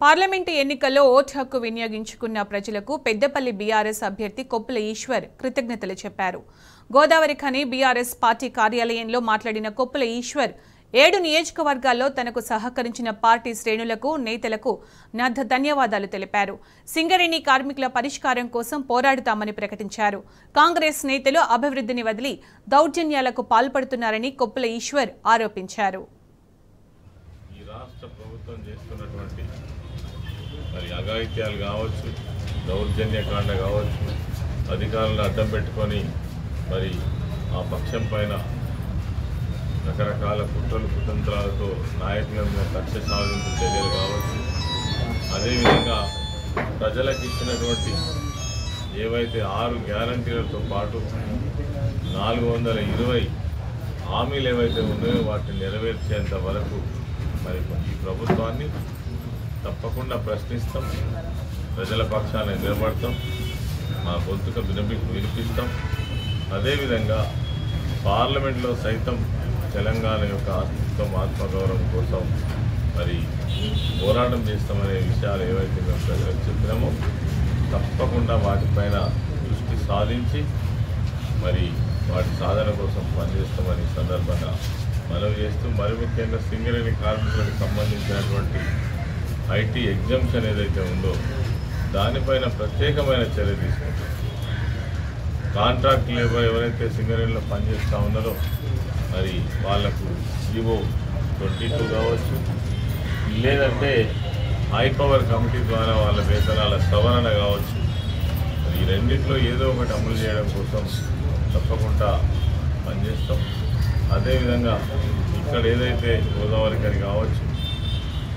Parliament ఎన్నికల్లో vote హక్కు వినియోగించుకున్న ప్రజలకు పెద్దపల్లి బీఆర్ఎస్ అభ్యర్థి కొప్పుల ఈశ్వర్ కృతజ్ఞతలు చెప్పారు. గోదావరి ఖని బీఆర్ఎస్ పార్టీ కార్యాలయంలో మాట్లాడిన కొప్పుల ఈశ్వర్ 7 నియోజకవర్గాల్లో తనకు సహకరించిన పార్టీ శ్రేణులకు, నేతలకు ధన్యవాదాలు తెలిపారు. సింగరేణి కార్మికుల పరిష్కారం కోసం పోరాడుతామని ప్రకటించారు. కాంగ్రెస్ నేతలు అభివృద్ధిని వదిలి దౌర్జన్యాలకు పాల్పడుతున్నారని కొప్పుల ఈశ్వర్ ఆరోపించారు. అఘాయిత్యాలు కావచ్చు, దౌర్జన్యకాండ కావచ్చు, అధికారులను అడ్డం పెట్టుకొని మరి ఆ పక్షం పైన రకరకాల కుట్రలు కుతంత్రాలతో నాయకుల మీద కక్ష సాధింపు చర్యలు కావచ్చు, అదేవిధంగా ప్రజలకు ఇచ్చినటువంటి ఏవైతే 6 గ్యారంటీలతో పాటు 420 హామీలు ఏవైతే ఉన్నాయో వాటిని నెరవేర్చేంత వరకు మరి ఈ ప్రభుత్వాన్ని తప్పకుండా ప్రశ్నిస్తాం, ప్రజల పక్షాన నిలబడతాం, మా గొంతుక వినిపిస్తాం. అదేవిధంగా పార్లమెంట్లో సైతం తెలంగాణ యొక్క అస్తిత్వం, ఆత్మగౌరవం కోసం మరి పోరాటం చేస్తామనే విషయాలు ఏవైతే మేము ప్రజలకు చెప్పినామో తప్పకుండా వాటిపైన దృష్టి సాధించి మరి వాటి సాధన కోసం పనిచేస్తామని సందర్భంగా మనవి చేస్తూ, మరి ముఖ్యంగా సింగరేణి కార్మికులకు సంబంధించినటువంటి ఐటీ ఎగ్జామ్షన్ ఏదైతే ఉందో దానిపైన ప్రత్యేకమైన చర్య తీసుకుంటాం. కాంట్రాక్ట్ లేబర్ ఎవరైతే సింగరేణిలో పనిచేస్తూ ఉన్నారో మరి వాళ్లకు జీవో 22 కావచ్చు, లేదంటే హై పవర్ కమిటీ ద్వారా వాళ్ళ వేతనాల సవరణ కావచ్చు. మరి ఈ రెండింటిలో ఏదో ఒకటి అమలు చేయడం కోసం తప్పకుండా పనిచేస్తాం. అదేవిధంగా ఇక్కడ ఏదైతే గోదావరి ఖని కావచ్చు,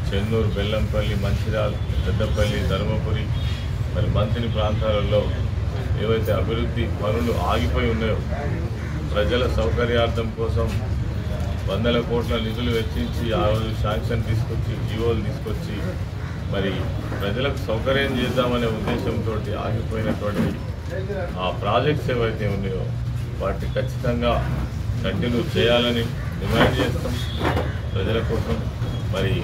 చెన్నూరు, బెల్లంపల్లి, మంచిర్యాల, పెద్దపల్లి, ధర్మపురి మరి మంత్రి ప్రాంతాలలో ఏవైతే అభివృద్ధి పనులు ఆగిపోయి ఉన్నాయో ప్రజల సౌకర్యార్థం కోసం వందల కోట్ల నిధులు వెచ్చించి ఆ రోజు శాంక్షన్ తీసుకొచ్చి జీవోలు తీసుకొచ్చి మరి ప్రజలకు సౌకర్యం చేద్దామనే ఉద్దేశంతో ఆగిపోయినటువంటి ఆ ప్రాజెక్ట్స్ ఏవైతే ఉన్నాయో వాటిని ఖచ్చితంగా కంటిన్యూ చేయాలని డిమాండ్ చేస్తాం ప్రజల కోసం. మరి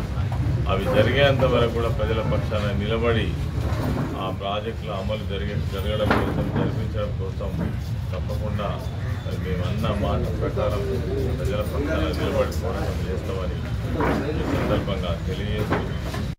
అవి జరిగేంత వరకు కూడా ప్రజల పక్షాన నిలబడి ఆ ప్రాజెక్టుల అమలు జరగడం కోసం, జరిపించడం కోసం తప్పకుండా మేమన్న మాట ప్రకారం ప్రజల పక్షాన నిలబడి పోరాటం చేస్తామని ఈ సందర్భంగా తెలియజేస్తూ